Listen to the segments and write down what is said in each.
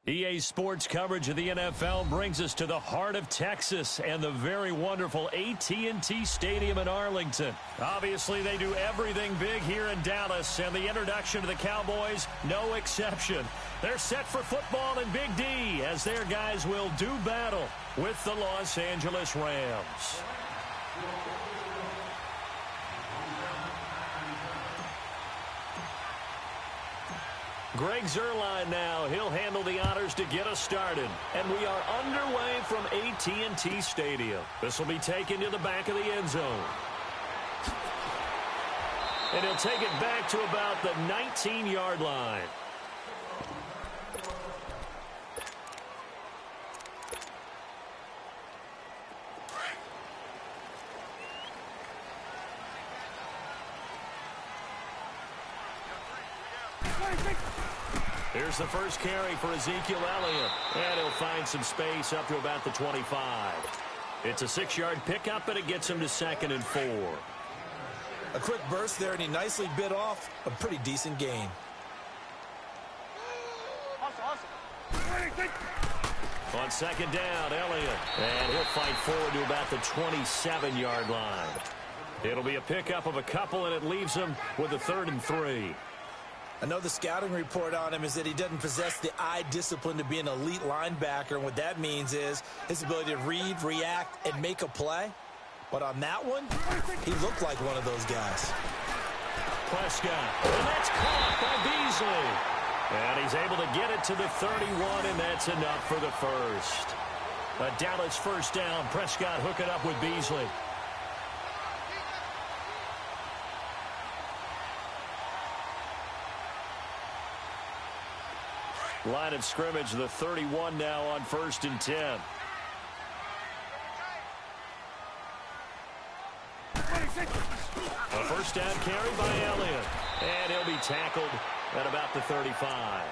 EA Sports coverage of the NFL brings us to the heart of Texas and the very wonderful AT&T Stadium in Arlington. Obviously, they do everything big here in Dallas, and the introduction to the Cowboys, no exception. They're set for football in Big D as their guys will do battle with the Los Angeles Rams. Greg Zuerlein now. He'll handle the honors to get us started. And we are underway from AT&T Stadium. This will be taken to the back of the end zone. And he'll take it back to about the 19-yard line. Here's the first carry for Ezekiel Elliott. And he'll find some space up to about the 25. It's a 6-yard pickup, and it gets him to 2nd and 4. A quick burst there, and he nicely bit off a pretty decent gain. On 2nd down, Elliott. And he'll fight forward to about the 27-yard line. It'll be a pickup of a couple, and it leaves him with a 3rd and 3. I know the scouting report on him is that he doesn't possess the eye discipline to be an elite linebacker, and what that means is his ability to read, react, and make a play. But on that one, he looked like one of those guys. Prescott, and that's caught by Beasley. And he's able to get it to the 31, and that's enough for the first. A Dallas first down. Prescott hooking up with Beasley. Line of scrimmage, the 31 now on 1st and 10. A first down carry by Elliott. And he'll be tackled at about the 35.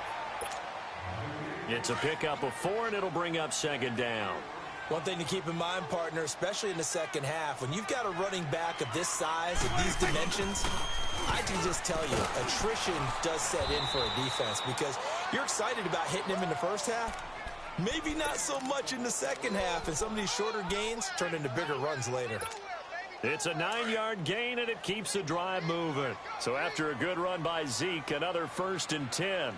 It's a pickup of 4, and it'll bring up 2nd down. One thing to keep in mind, partner, especially in the second half, when you've got a running back of this size, of these dimensions, I can just tell you, attrition does set in for a defense because you're excited about hitting him in the first half. Maybe not so much in the second half, and some of these shorter gains turn into bigger runs later. It's a 9-yard gain, and it keeps the drive moving. So after a good run by Zeke, another 1st and 10.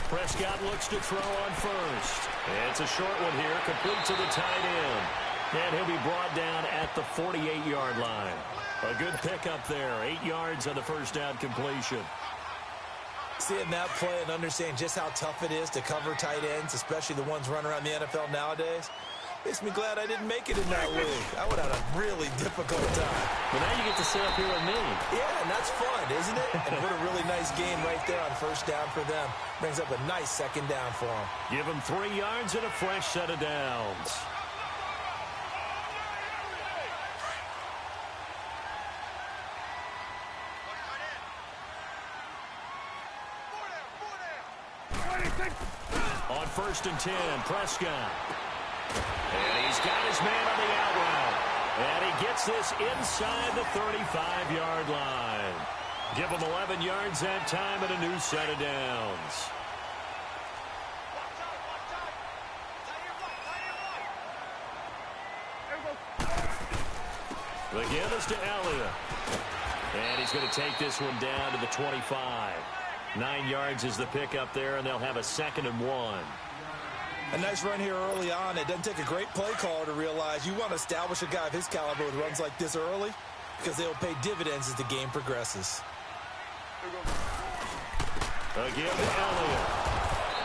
Prescott looks to throw on first. It's a short one here, complete to the tight end. And he'll be brought down at the 48-yard line. A good pickup there, 8 yards on the first down completion. Seeing that play and understanding just how tough it is to cover tight ends, especially the ones running around the NFL nowadays, makes me glad I didn't make it in that league. I would have had a really difficult time. But now you get to sit up here with me. Yeah, and that's fun, isn't it? And what a really nice game right there on first down for them. Brings up a nice 2nd down for them. Give them 3 yards and a fresh set of downs. On 1st and 10, Prescott. And he's got his man on the out route. And he gets this inside the 35-yard line. Give him 11 yards that time and a new set of downs. Again, it's to Elliott. And he's going to take this one down to the 25. 9 yards is the pickup there, and they'll have a 2nd and 1. A nice run here early on. It doesn't take a great play caller to realize you want to establish a guy of his caliber with runs like this early because they'll pay dividends as the game progresses. Again to Elliott.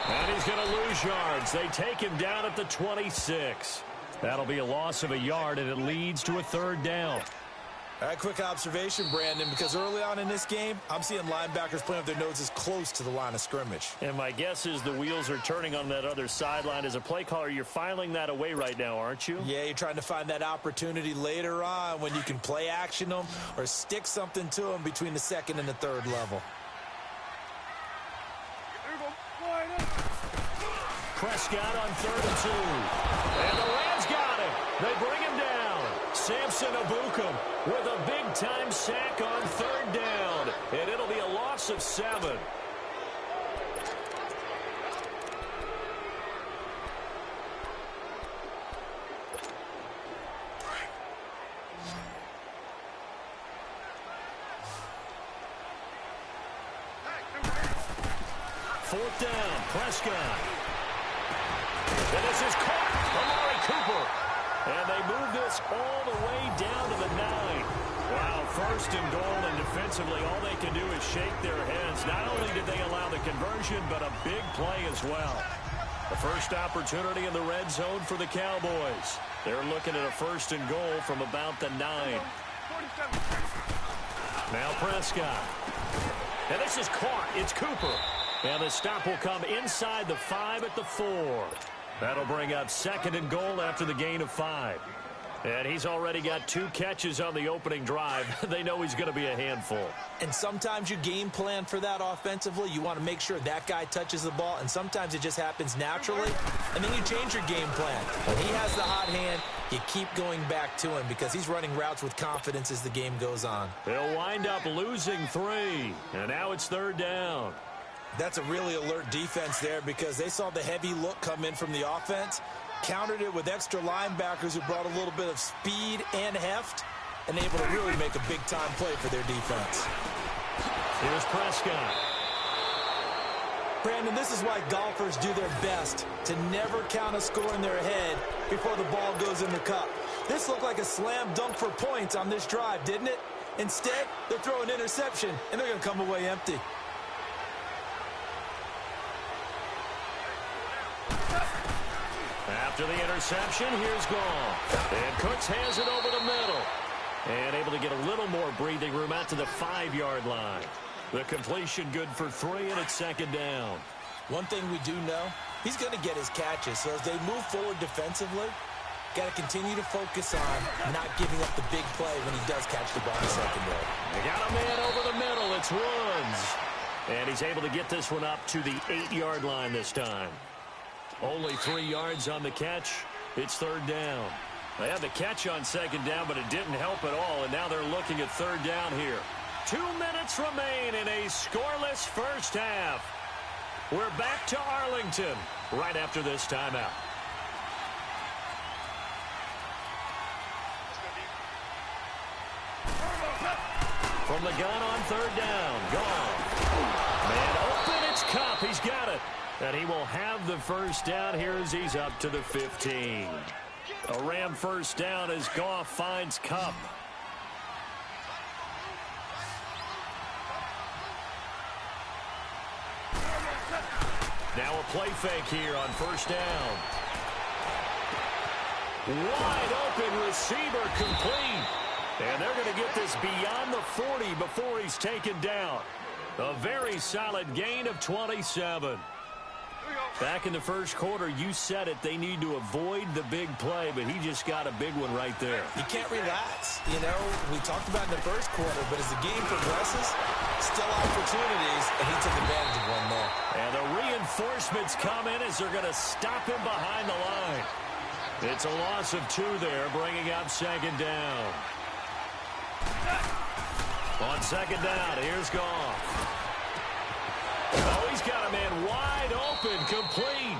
And he's going to lose yards. They take him down at the 26. That'll be a loss of a yard, and it leads to a 3rd down. All right, quick observation, Brandon, because early on in this game, I'm seeing linebackers playing with their noses close to the line of scrimmage. And my guess is the wheels are turning on that other sideline. As a play caller, you're filing that away right now, aren't you? Yeah, you're trying to find that opportunity later on when you can play action them or stick something to them between the 2nd and the 3rd level. Prescott on 3rd and 2. And the Rams got him. They bring him down. Samson Ebukam with a big-time sack on 3rd down. And it'll be a loss of 7. fourth down. Prescott. And this is caught. Amari Cooper. And they move this all the way down to the 9. Wow, first and goal, and defensively all they can do is shake their heads. Not only did they allow the conversion, but a big play as well. The first opportunity in the red zone for the Cowboys. They're looking at a first and goal from about the 9. Now Prescott. And this is caught. It's Cooper. And the stop will come inside the 5 at the 4. That'll bring up second and goal after the gain of 5. And he's already got 2 catches on the opening drive. They know he's going to be a handful. And sometimes you game plan for that offensively. You want to make sure that guy touches the ball, and sometimes it just happens naturally. And then you change your game plan. When he has the hot hand, you keep going back to him because he's running routes with confidence as the game goes on. They'll wind up losing 3. And now it's third down. That's a really alert defense there because they saw the heavy look come in from the offense, countered it with extra linebackers who brought a little bit of speed and heft, and able to really make a big-time play for their defense. Here's Prescott. Brandon, this is why golfers do their best to never count a score in their head before the ball goes in the cup. This looked like a slam dunk for points on this drive, didn't it? Instead, they'll throw an interception, and they're going to come away empty. After the interception, here's Goff. And Cooks hands it over the middle. And able to get a little more breathing room out to the 5-yard line. The completion good for 3, and it's second down. One thing we do know, he's going to get his catches. So as they move forward defensively, got to continue to focus on not giving up the big play when he does catch the ball in secondary. They got a man over the middle. It's Woods. And he's able to get this one up to the 8-yard line this time. Only 3 yards on the catch. It's third down. They had the catch on second down, but it didn't help at all, and now they're looking at third down here. 2 minutes remain in a scoreless first half. We're back to Arlington right after this timeout. From the gun on third down. Gone. Man open, it's Kupp. He's got it. And he will have the first down here as he's up to the 15. A Ram first down as Goff finds Kupp. Now a play fake here on first down. Wide open receiver complete. And they're going to get this beyond the 40 before he's taken down. A very solid gain of 27. Back in the first quarter, you said it, they need to avoid the big play, but he just got a big one right there. You can't relax. You know, we talked about in the first quarter, but as the game progresses, still opportunities, and he took advantage of one there. And the reinforcements come in as they're going to stop him behind the line. It's a loss of 2 there, bringing up second down. On second down, here's Goff. Oh, he's got a man wide open, complete.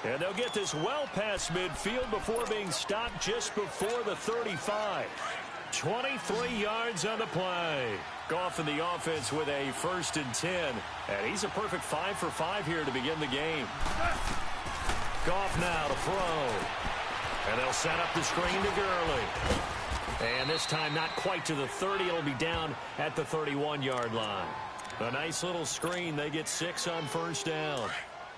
And they'll get this well past midfield before being stopped just before the 35. 23 yards on the play. Goff in the offense with a 1st and 10. And he's a perfect 5 for 5 here to begin the game. Goff now to throw. And they'll set up the screen to Gurley. And this time not quite to the 30. It'll be down at the 31-yard line. A nice little screen. They get 6 on first down.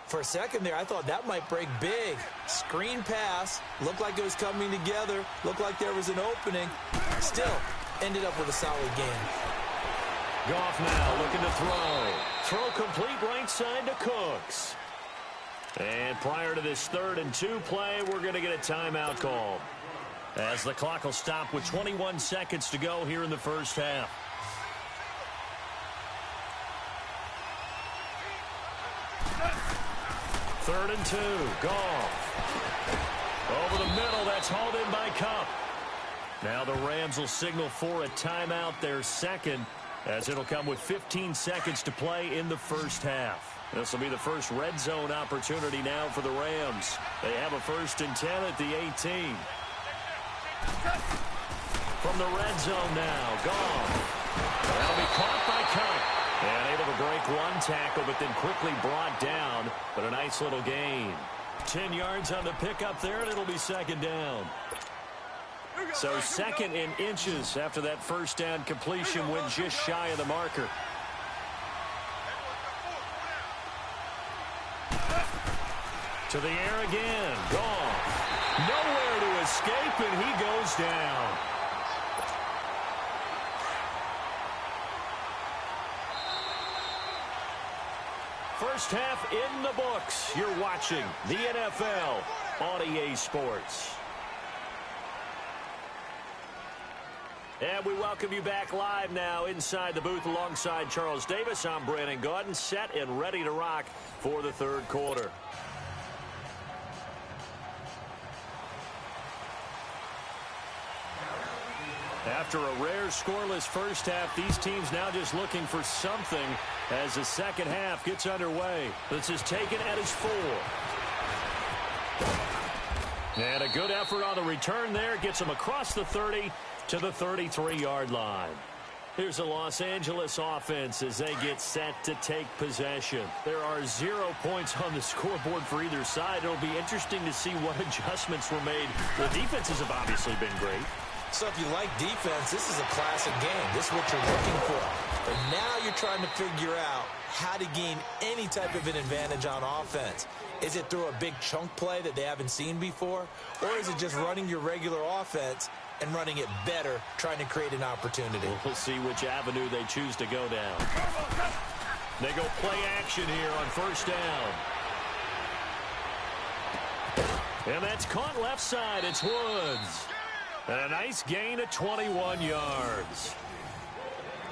For a second there, I thought that might break big. Screen pass. Looked like it was coming together. Looked like there was an opening. Still, ended up with a solid game. Goff now looking to throw. Throw complete right side to Cooks. And prior to this 3rd and 2 play, we're going to get a timeout call, as the clock will stop with 21 seconds to go here in the first half. 3rd and 2. Goff. Over the middle. That's hauled in by Kupp. Now the Rams will signal for a timeout, their second, as it'll come with 15 seconds to play in the first half. This will be the first red zone opportunity now for the Rams. They have a 1st and 10 at the 18. From the red zone now. Goff. That'll be caught by Kupp. And able to break one tackle, but then quickly brought down. But a nice little gain. 10 yards on the pickup there, and it'll be second down. So second in inches after that first down completion went just shy of the marker. To the air again. Gone. Nowhere to escape, and he goes down. First half in the books. You're watching the NFL on EA Sports. And we welcome you back live now inside the booth alongside Charles Davis. I'm BrianAkaDaddy, set and ready to rock for the third quarter. After a rare scoreless first half, these teams now just looking for something as the second half gets underway. This is taken at his 4. And a good effort on the return there. Gets him across the 30 to the 33-yard line. Here's the Los Angeles offense as they get set to take possession. There are 0 points on the scoreboard for either side. It'll be interesting to see what adjustments were made. The defenses have obviously been great. So if you like defense, this is a classic game. This is what you're looking for. But now you're trying to figure out how to gain any type of an advantage on offense. Is it through a big chunk play that they haven't seen before? Or is it just running your regular offense and running it better, trying to create an opportunity? We'll see which avenue they choose to go down. They go play action here on first down. And that's caught left side. It's Woods. And a nice gain of 21 yards.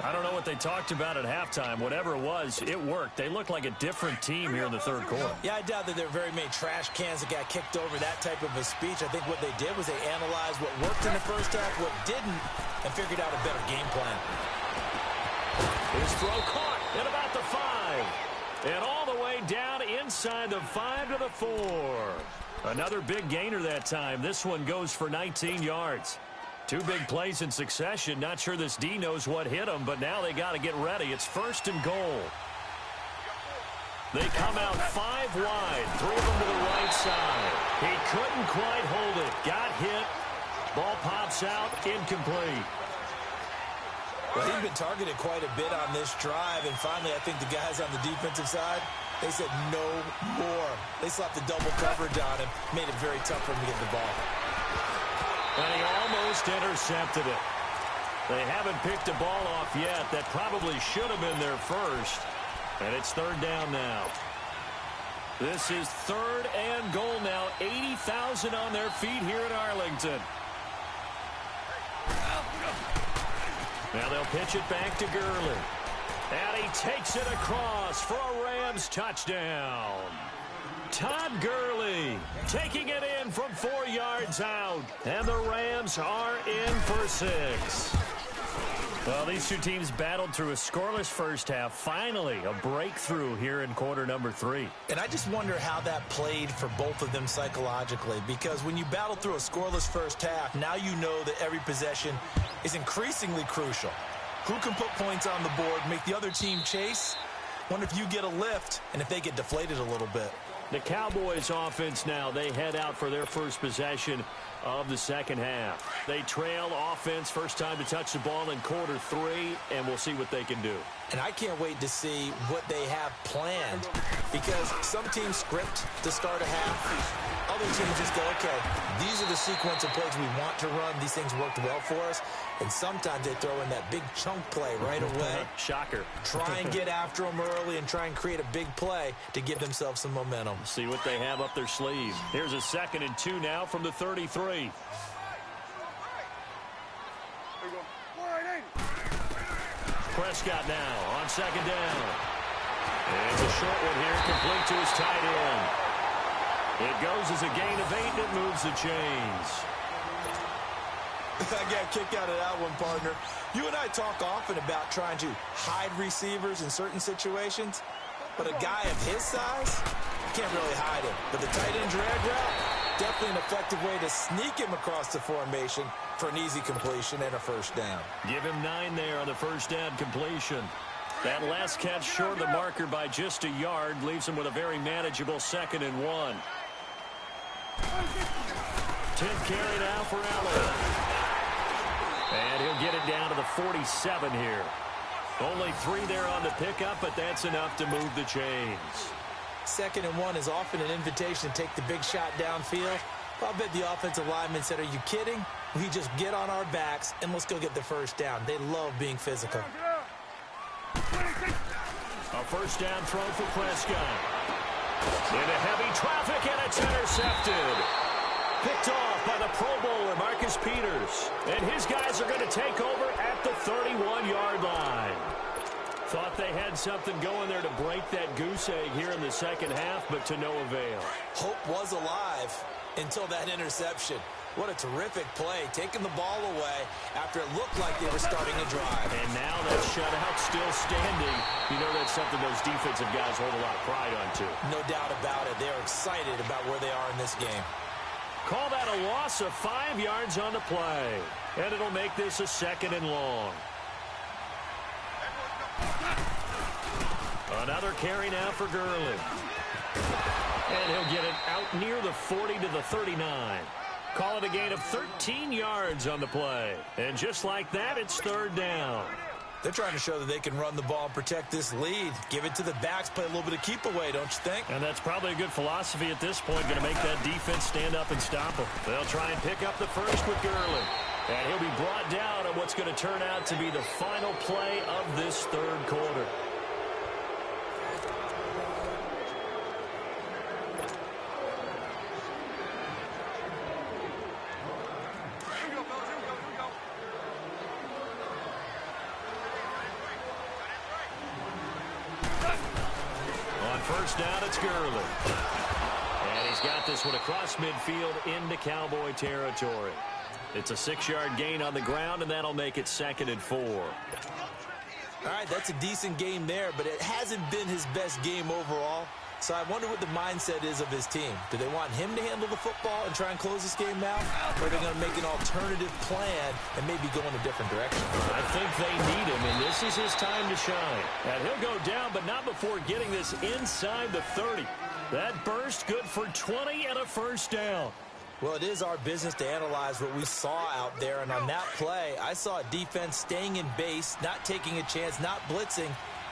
I don't know what they talked about at halftime. Whatever it was, it worked. They look like a different team here in the third quarter. Yeah, I doubt that there are very many trash cans that got kicked over, that type of a speech. I think what they did was they analyzed what worked in the first half, what didn't, and figured out a better game plan. His throw caught at about the 5. And all the way down inside the 5 to the 4. Another big gainer that time. This one goes for 19 yards. 2 big plays in succession. Not sure this D knows what hit him, but now they got to get ready. It's first and goal. They come out 5 wide. 3 of them to the right side. He couldn't quite hold it. Got hit. Ball pops out. Incomplete. Well, he's been targeted quite a bit on this drive, and finally I think the guys on the defensive side, they said no more. They slapped the double coverage on him, made it very tough for him to get the ball. And he almost intercepted it. They haven't picked a ball off yet. That probably should have been their first. And it's third down now. This is third and goal now. 80,000 on their feet here in Arlington. Now they'll pitch it back to Gurley. And he takes it across for a Rams touchdown. Todd Gurley taking it in from 4 yards out. And the Rams are in for 6. Well, these two teams battled through a scoreless first half. Finally, a breakthrough here in quarter number 3. And I just wonder how that played for both of them psychologically. Because when you battle through a scoreless first half, now you know that every possession is increasingly crucial. Who can put points on the board, make the other team chase? Wonder if you get a lift and if they get deflated a little bit. The Cowboys offense now, they head out for their first possession of the second half. They trail offense, first time to touch the ball in quarter 3, and we'll see what they can do. And I can't wait to see what they have planned, because some teams script to start a half. Other teams just go, okay, these are the sequence of plays we want to run. These things worked well for us. And sometimes they throw in that big chunk play right away. Shocker. Try and get after them early and try and create a big play to give themselves some momentum. See what they have up their sleeve. Here's a 2nd and 2 now from the 33. Prescott now on 2nd down. And it's a short one here, complete to his tight end. It goes as a gain of 8, and it moves the chains. I got a kick out of that one, partner. You and I talk often about trying to hide receivers in certain situations, but a guy of his size, you can't really hide him. But the tight end drag route, definitely an effective way to sneak him across the formation for an easy completion and a first down. Give him 9 there on the first down completion. That last catch short of the marker by just a yard leaves him with a very manageable 2nd and 1. 10th carry now for Allen. And he'll get it down to the 47 here. Only 3 there on the pickup, but that's enough to move the chains. 2nd and 1 is often an invitation to take the big shot downfield. I bet the offensive lineman said, are you kidding? We just get on our backs and let's go get the first down. They love being physical. A first down throw for Prescott. Into heavy traffic, and it's intercepted. Picked off by the Pro Bowler, Marcus Peters. And his guys are going to take over at the 31-yard line. Thought they had something going there to break that goose egg here in the second half, but to no avail. Hope was alive until that interception. What a terrific play, taking the ball away after it looked like they were starting a drive. And now that shutout still standing. You know that's something those defensive guys hold a lot of pride on, too. No doubt about it. They're excited about where they are in this game. Call that a loss of 5 yards on the play. And it'll make this a 2nd and long. Another carry now for Gurley. And he'll get it out near the 40 to the 39. Call it a gain of 13 yards on the play. And just like that, it's 3rd down. They're trying to show that they can run the ball and protect this lead. Give it to the backs, play a little bit of keep away, don't you think? And that's probably a good philosophy at this point, going to make that defense stand up and stop them. They'll try and pick up the first with Gurley. And he'll be brought down on what's going to turn out to be the final play of this 3rd quarter. First down, it's Gurley. And he's got this one across midfield into Cowboy territory. It's a 6-yard gain on the ground, and that'll make it 2nd and 4. All right, that's a decent game there, but it hasn't been his best game overall. So I wonder what the mindset is of his team. Do they want him to handle the football and try and close this game out? Or are they going to make an alternative plan and maybe go in a different direction? I think they need him, and this is his time to shine. And he'll go down, but not before getting this inside the 30. That burst good for 20 and a first down. Well, it is our business to analyze what we saw out there. And on that play, I saw a defense staying in base, not taking a chance, not blitzing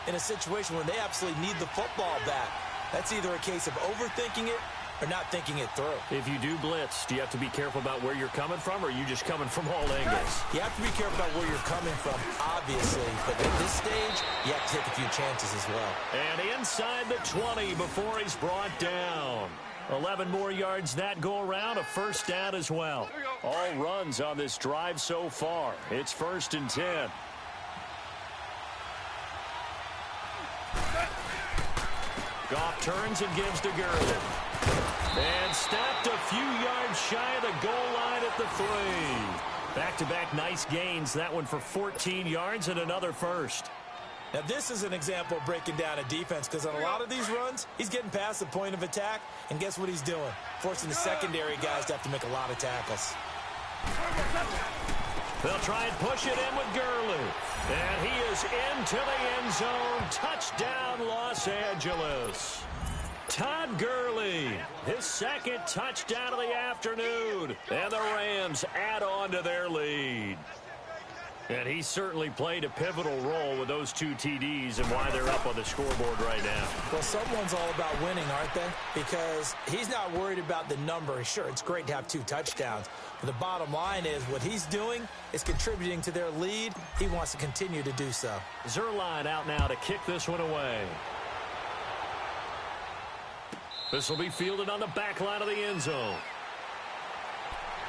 in a situation where they absolutely need the football back. That's either a case of overthinking it or not thinking it through. If you do blitz, do you have to be careful about where you're coming from, or are you just coming from all angles? You have to be careful about where you're coming from, obviously. But at this stage, you have to take a few chances as well. And inside the 20 before he's brought down. 11 more yards that go around, a first down as well. All runs on this drive so far. It's 1st and 10. Goff turns and gives to Gurley. And snapped a few yards shy of the goal line at the 3. Back-to-back nice gains. That one for 14 yards and another first. Now, this is an example of breaking down a defense, because on a lot of these runs, he's getting past the point of attack, and guess what he's doing? Forcing the secondary guys to have to make a lot of tackles. They'll try and push it in with Gurley. And he is into the end zone. Touchdown, Los Angeles. Todd Gurley, his 2nd touchdown of the afternoon. And the Rams add on to their lead. And he certainly played a pivotal role with those 2 TDs and why they're up on the scoreboard right now. Well, someone's all about winning, aren't they? Because he's not worried about the number. Sure, it's great to have 2 touchdowns. But the bottom line is what he's doing is contributing to their lead. He wants to continue to do so. Zuerlein out now to kick this one away. This will be fielded on the back line of the end zone.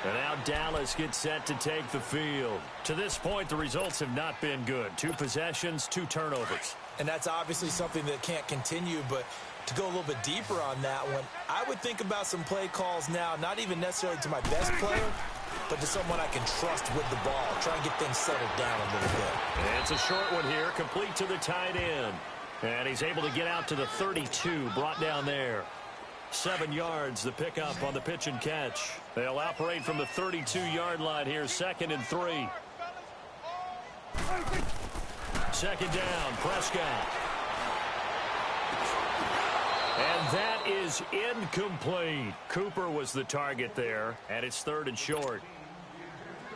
And now Dallas gets set to take the field. To this point, the results have not been good. 2 possessions, 2 turnovers. And that's obviously something that can't continue, but to go a little bit deeper on that one, I would think about some play calls now, not even necessarily to my best player, but to someone I can trust with the ball. Try and get things settled down a little bit. And it's a short one here, complete to the tight end. And he's able to get out to the 32, brought down there. 7 yards, the pickup on the pitch and catch. They'll operate from the 32-yard line here, 2nd and 3. second down. Prescott. And that is incomplete. Cooper was the target there, and it's 3rd and short.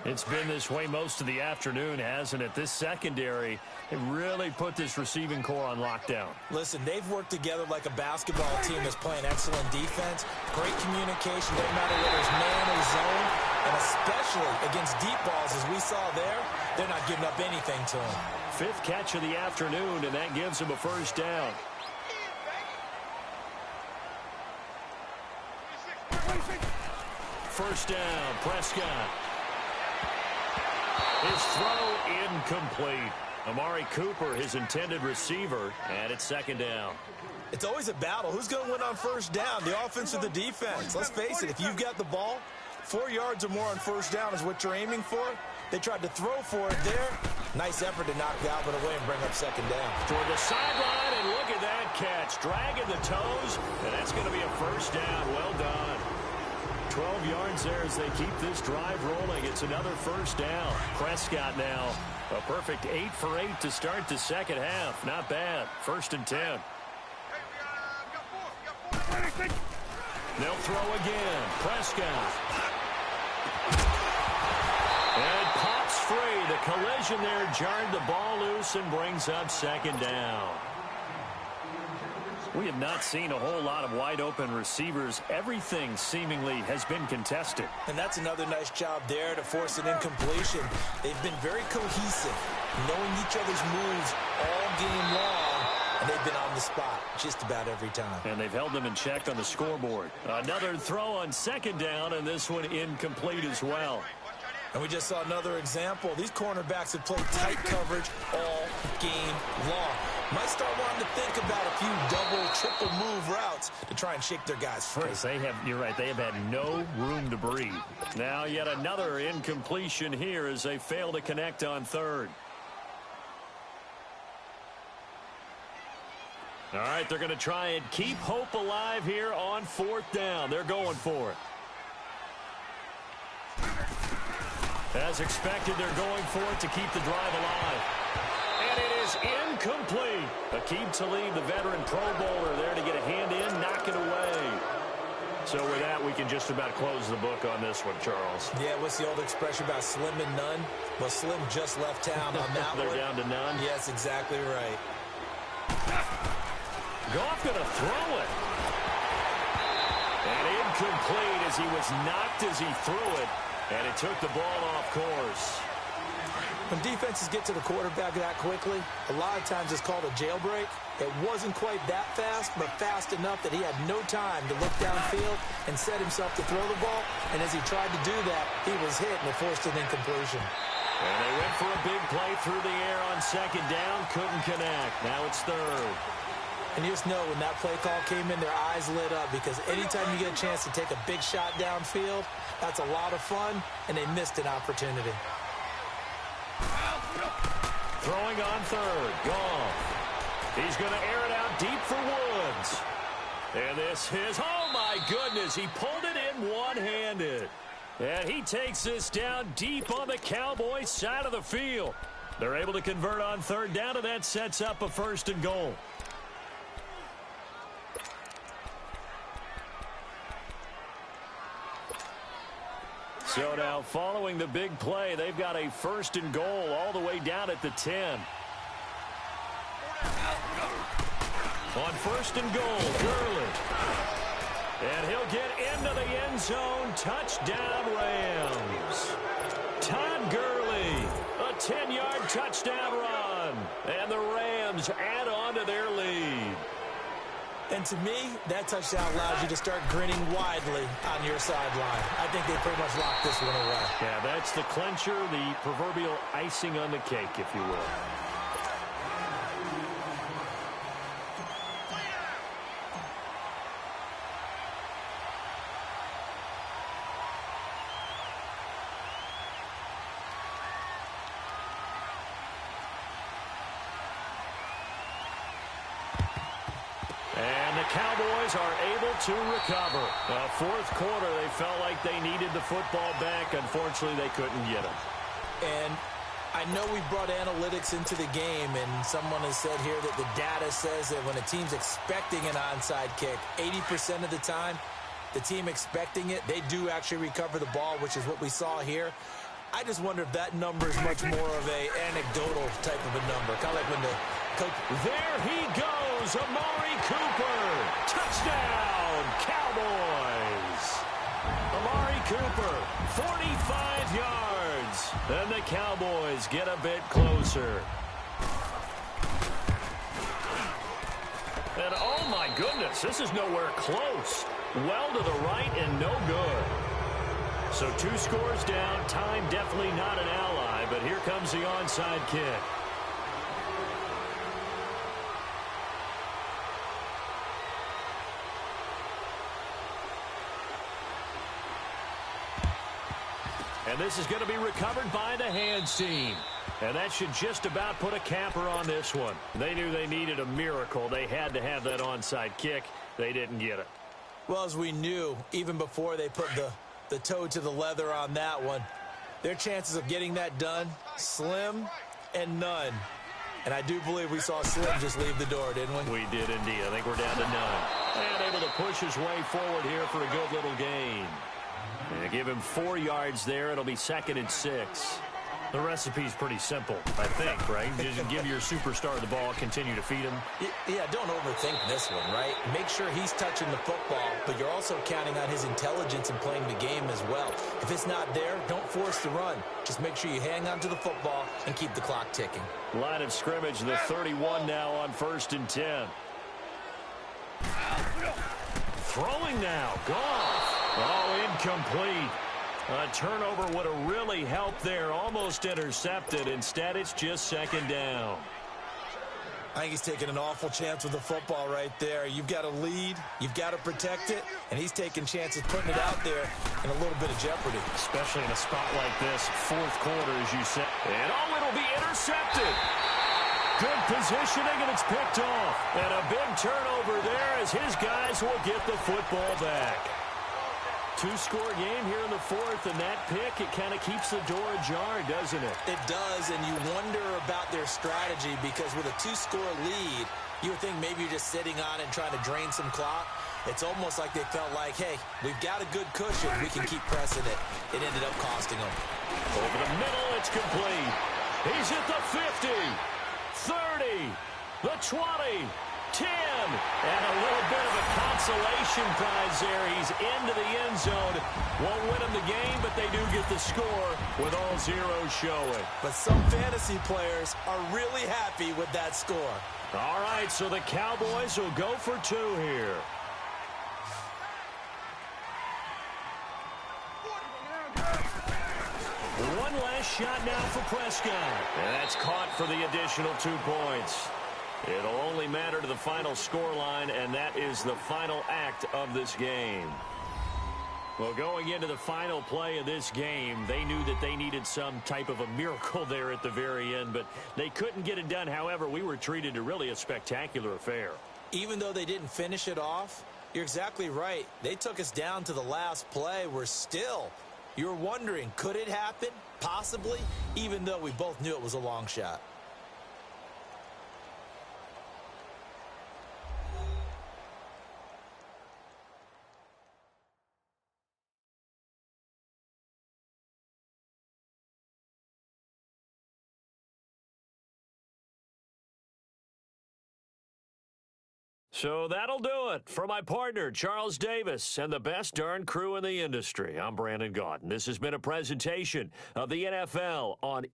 It's been this way most of the afternoon, hasn't it? This secondary, it really put this receiving core on lockdown. Listen, they've worked together like a basketball team that's playing excellent defense. Great communication, no matter whether it's man or zone. And especially against deep balls, as we saw there, they're not giving up anything to them. 5th catch of the afternoon, and that gives them a first down. First down, Prescott. His throw incomplete. Amari Cooper, his intended receiver, and it's 2nd down. It's always a battle. Who's going to win on first down, the offense or the defense? Let's face it, if you've got the ball, 4 yards or more on first down is what you're aiming for. They tried to throw for it there. Nice effort to knock Galvin away and bring up 2nd down. Toward the sideline, and look at that catch. Dragging the toes, and that's going to be a first down. Well done. 12 yards there as they keep this drive rolling. It's another first down. Prescott now a perfect 8 for 8 to start the second half. Not bad. 1st and 10. They'll throw again. Prescott. And pops free. The collision there jarred the ball loose and brings up 2nd down. We have not seen a whole lot of wide-open receivers. Everything seemingly has been contested. And that's another nice job there to force an incompletion. They've been very cohesive, knowing each other's moves all game long, and they've been on the spot just about every time. And they've held them in check on the scoreboard. Another throw on 2nd down, and this one incomplete as well. And we just saw another example. These cornerbacks have played tight coverage all game long. Might start wanting to think about a few double, triple move routes to try and shake their guys free. You're right, they have had no room to breathe. Now yet another incompletion here as they fail to connect on 3rd. All right, they're going to try and keep hope alive here on 4th down. They're going for it. As expected, they're going for it to keep the drive alive. And it is incomplete. Aqib Talib, the veteran Pro Bowler, there to get a hand in, knock it away. So with that, we can just about close the book on this one, Charles. Yeah, what's the old expression about slim and none? Well, Slim just left town on that one. They're down to none? Yes, exactly right. Goff going to throw it. And incomplete as he was knocked as he threw it. And it took the ball off course. When defenses get to the quarterback that quickly, a lot of times it's called a jailbreak. It wasn't quite that fast, but fast enough that he had no time to look downfield and set himself to throw the ball. And as he tried to do that, he was hit and it forced an incompletion. And they went for a big play through the air on 2nd down. Couldn't connect. Now it's 3rd. And you just know when that play call came in, their eyes lit up because anytime you get a chance to take a big shot downfield, that's a lot of fun, and they missed an opportunity. Throwing on 3rd. Goff. He's going to air it out deep for Woods. And this is, oh my goodness, he pulled it in one-handed. And he takes this down deep on the Cowboys' side of the field. They're able to convert on 3rd down, and that sets up a 1st and goal. So now, following the big play, they've got a 1st and goal all the way down at the 10. On 1st and goal, Gurley. And he'll get into the end zone. Touchdown, Rams. Todd Gurley, a 10-yard touchdown run. And the Rams add on to their lead. And to me, that touchdown allows you to start grinning widely on your sideline. I think they pretty much locked this one away. Yeah, that's the clincher, the proverbial icing on the cake, if you will. And the Cowboys are able to recover. 4th quarter, they felt like they needed the football back. Unfortunately, they couldn't get it. And I know we brought analytics into the game, and someone has said here that the data says that when a team's expecting an onside kick, 80% of the time, the team expecting it, they do actually recover the ball, which is what we saw here. I just wonder if that number is much more of a anecdotal type of a number. Kind of like when the coach... There he goes, Amari Cooper. Touchdown, Cowboys. Amari Cooper, 45 yards. And the Cowboys get a bit closer. And oh my goodness, this is nowhere close. Well to the right and no good. So 2 scores down, time definitely not an ally, but here comes the onside kick. And this is going to be recovered by the hands team. And that should just about put a capper on this one. They knew they needed a miracle. They had to have that onside kick. They didn't get it. Well, as we knew, even before they put the toe to the leather on that one, their chances of getting that done, slim and none. And I do believe we saw Slim just leave the door, didn't we? We did indeed. I think we're down to none. And able to push his way forward here for a good little gain. And give him 4 yards there. It'll be 2nd and 6. The recipe's pretty simple, I think, right? Just give your superstar the ball, continue to feed him. Yeah, don't overthink this one, right? Make sure he's touching the football, but you're also counting on his intelligence in playing the game as well. If it's not there, don't force the run. Just make sure you hang on to the football and keep the clock ticking. Line of scrimmage, the 31 now on 1st and 10. Throwing now, gone. Oh, incomplete. A turnover would have really helped there. Almost intercepted. Instead, it's just 2nd down. I think he's taking an awful chance with the football right there. You've got to lead. You've got to protect it. And he's taking chances putting it out there in a little bit of jeopardy. Especially in a spot like this, 4th quarter, as you said. And oh, it'll be intercepted. Good positioning, and it's picked off. And a big turnover there as his guys will get the football back. 2-score game here in the 4th, and that pick, it kind of keeps the door ajar, doesn't it? It does, and you wonder about their strategy because with a 2-score lead, you would think maybe you're just sitting on it and trying to drain some clock. It's almost like they felt like, hey, we've got a good cushion. We can keep pressing it. It ended up costing them. Over the middle, it's complete. He's at the 50, 30, the 20. 10, and a little bit of a consolation prize there. He's into the end zone. Won't win him the game, but they do get the score with all zeros showing. But some fantasy players are really happy with that score. All right, so the Cowboys will go for 2 here. One last shot now for Prescott. And that's caught for the additional 2 points. It'll only matter to the final scoreline, and that is the final act of this game. Well, going into the final play of this game, they knew that they needed some type of a miracle there at the very end, but they couldn't get it done. However, we were treated to really a spectacular affair. Even though they didn't finish it off, you're exactly right. They took us down to the last play. You're wondering, could it happen? Possibly, even though we both knew it was a long shot. So that'll do it for my partner, Charles Davis, and the best darn crew in the industry. I'm Brandon Gaudin. This has been a presentation of the NFL on